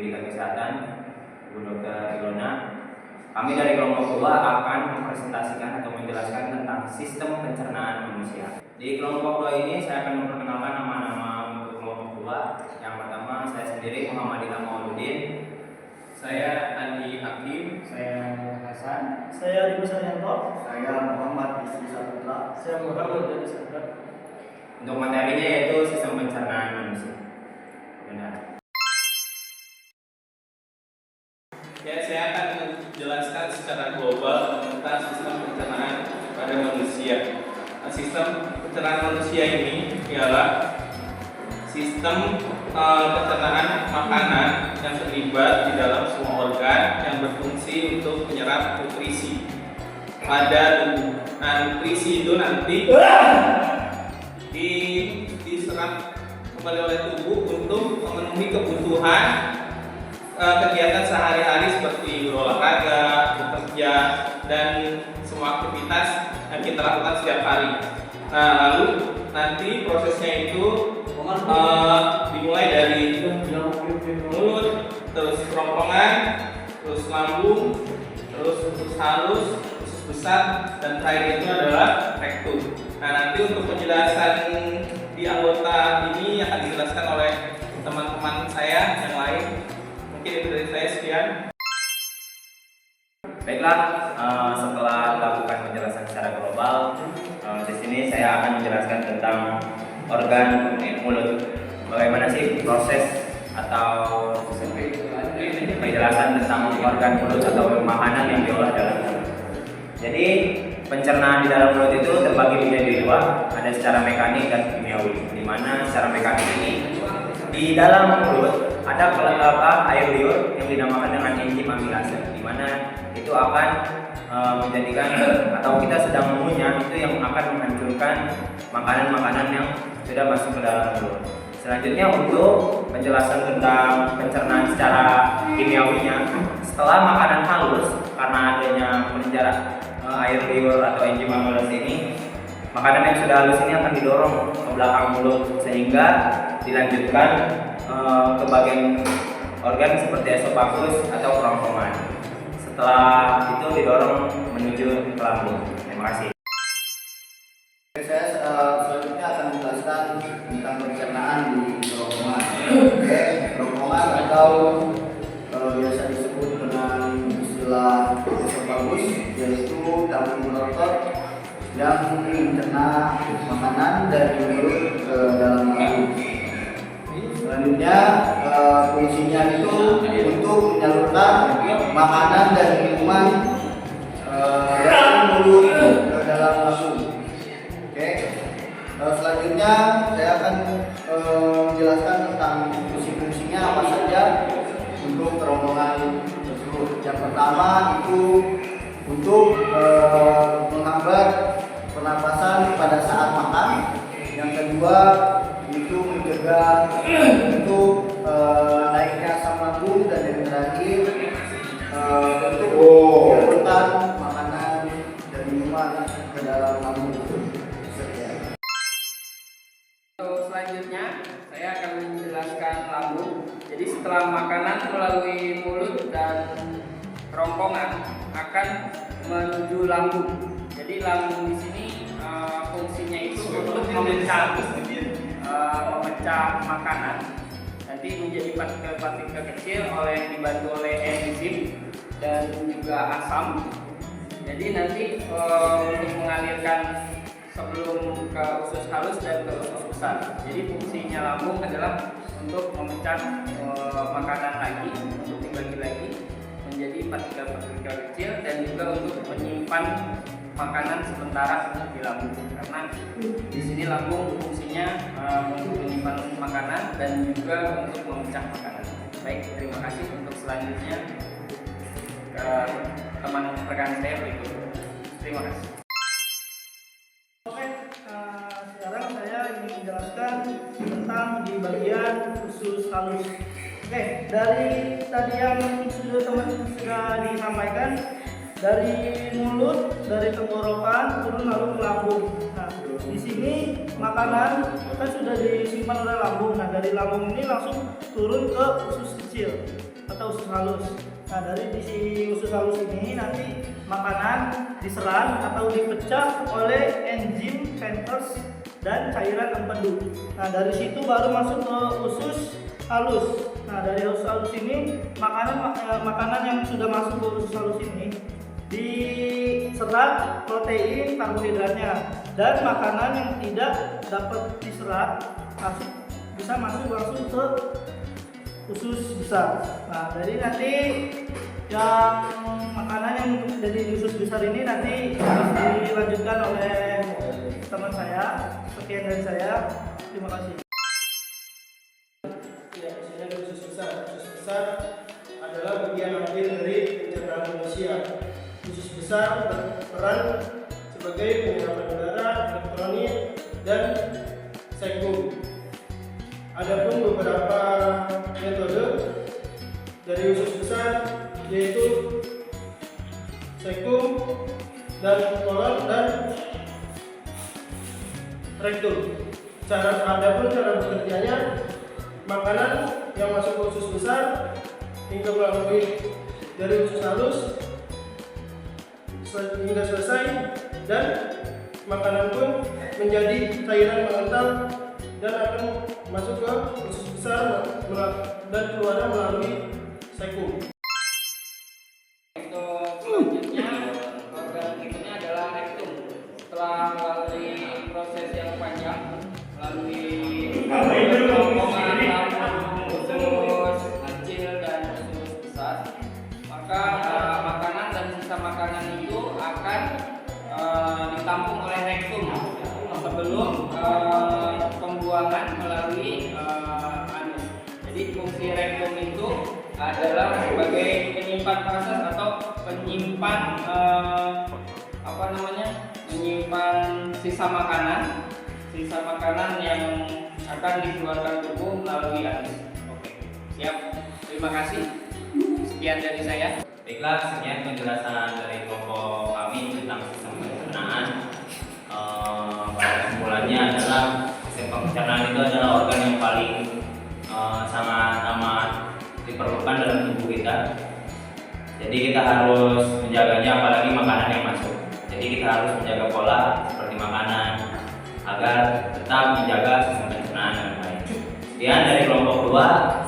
Pendidikan Kesehatan, Bu Dr. Ilona. Kami dari kelompok 2 akan mempresentasikan atau menjelaskan tentang sistem pencernaan manusia. Di kelompok 2 ini saya akan memperkenalkan nama-nama untuk kelompok 2. Yang pertama, saya sendiri Muhammad Ilham Mauludin. Saya Andi Hakim. Saya Hasan. Saya Dimas Arianto. Saya Muhammad Isri Saputra. Saya Muhammad Dedi Sabda. Untuk materinya yaitu sistem pencernaan manusia. Benar. Ya, saya akan menjelaskan secara global tentang sistem pencernaan pada manusia. Sistem pencernaan manusia ini ialah sistem pencernaan makanan yang terlibat di dalam semua organ yang berfungsi untuk menyerap nutrisi pada tubuh. Nah, nutrisi itu nanti diserap kembali oleh tubuh untuk memenuhi kebutuhan kegiatan sehari-hari seperti berolahraga, bekerja, dan semua aktivitas yang kita lakukan setiap hari. Nah, lalu nanti prosesnya itu dimulai dari mulut, terus kerongkongan, terus lambung, terus usus halus, usus besar, dan terakhir itu adalah rektum. Nah, nanti untuk penjelasan di anggota ini akan dijelaskan oleh teman-teman saya yang lain. Mungkin itu dari saya, sekian. Baiklah, setelah dilakukan penjelasan secara global, di sini saya akan menjelaskan tentang organ mulut. Bagaimana sih proses atau penjelasan tentang organ mulut atau makanan yang diolah dalam mulut. Jadi pencernaan di dalam mulut itu terbagi menjadi 2, ada secara mekanik dan kimiawi. Di mana secara mekanik ini di dalam mulut ada air liur yang dinamakan dengan enzim amilase, di mana itu akan menjadikan atau kita sedang mengunyah itu yang akan menghancurkan makanan-makanan yang sudah masuk ke dalam mulut. Selanjutnya untuk penjelasan tentang pencernaan secara kimiawinya, setelah makanan halus karena adanya penjara air liur atau enzim amilase ini, makanan yang sudah halus ini akan didorong ke belakang mulut sehingga dilanjutkan ke bagian organ seperti esofagus atau kerongkongan. Setelah itu didorong menuju ke lambung. Terima kasih. Saya selanjutnya akan menjelaskan tentang pencernaan di kerongkongan. Kerongkongan atau biasa disebut dengan istilah esofagus, yaitu tabung rotor yang mencerna makanan dari mulut ke dalam lambung. Selanjutnya fungsinya itu untuk menyalurkan makanan dan minuman dari mulut ke dalam lambung. Oke. Selanjutnya saya akan menjelaskan tentang fungsi-fungsinya apa saja untuk kerongkongan tersebut. Yang pertama itu untuk menghambat pernapasan pada saat makan. Yang kedua itu mencegah untuk naiknya asam lambung, dan yang terakhir untuk menyalurkan makanan dan minuman ke dalam lambung. Sekian. Untuk selanjutnya saya akan menjelaskan lambung. Jadi setelah makanan melalui mulut dan kerongkongan akan menuju lambung. Jadi lambung di sini fungsinya itu untuk memecah makanan nanti menjadi partikel-partikel kecil dibantu oleh enzim dan juga asam. Jadi nanti untuk mengalirkan sebelum ke usus halus dan ke usus besar. Jadi fungsinya lambung adalah untuk memecah makanan lagi, untuk dibagi lagi menjadi partikel-partikel kecil, dan juga untuk menyimpan makanan sementara di lambung, karena di sini lambung fungsinya untuk menyimpan makanan dan juga untuk memecah makanan. Baik, terima kasih. Untuk selanjutnya ke teman rekan saya berikut. Terima kasih. Oke, sekarang saya ingin menjelaskan tentang di bagian usus halus. Oke, dari tadi yang sudah disampaikan, dari mulut, dari tenggorokan turun lalu ke lambung. Nah, di sini makanan kan sudah disimpan oleh lambung. Nah, dari lambung ini langsung turun ke usus kecil. atau usus halus. Nah, dari isi usus halus ini nanti makanan diserap atau dipecah oleh enzim Venters dan cairan empedu. Nah, dari situ baru masuk ke usus halus. Nah, dari usus halus ini makanan yang sudah masuk ke usus halus ini diserap protein karbohidratnya, dan makanan yang tidak dapat diserap bisa masuk langsung ke usus besar. Nah, jadi nanti yang makanan yang dari usus besar ini nanti harus dilanjutkan oleh teman saya. Sekian dari saya, terima kasih. Ya, misalnya usus besar. Usus besar adalah bagian akhir dari pencernaan manusia. Usus besar berperan sebagai penyerapan udara, elektrolit, dan sekum. Adapun beberapa metode dari usus besar yaitu sekum dan kolon dan rektum. Adapun cara bekerjanya, makanan yang masuk ke usus besar hingga melalui dari usus halus hingga selesai, dan makanan pun menjadi cairan mengental dan akan masuk ke usus besar dan keluar melalui sekum. Untuk selanjutnya, organ berikutnya adalah rektum. Setelah melalui proses yang panjang, melalui kerongkongan lambung, usus kecil dan usus besar, maka makanan dan sisa makanan itu akan ditampung oleh rektum sebelum pembuangan melalui anus. Jadi fungsi rektum itu adalah sebagai penyimpan proses atau penyimpan menyimpan sisa makanan yang akan dikeluarkan tubuh melalui anus. Oke, siap. Terima kasih. Sekian dari saya. Baiklah, sekian penjelasan dari kelompok kami tentang sistem pencernaan. Pada kesimpulannya adalah sistem pencernaan itu adalah organ yang paling sangat amat diperlukan dalam tubuh kita. Jadi kita harus menjaganya, apalagi makanan yang masuk. Jadi kita harus menjaga pola seperti makanan agar tetap menjaga sistem pencernaan dengan baik. Sekian dari kelompok 2.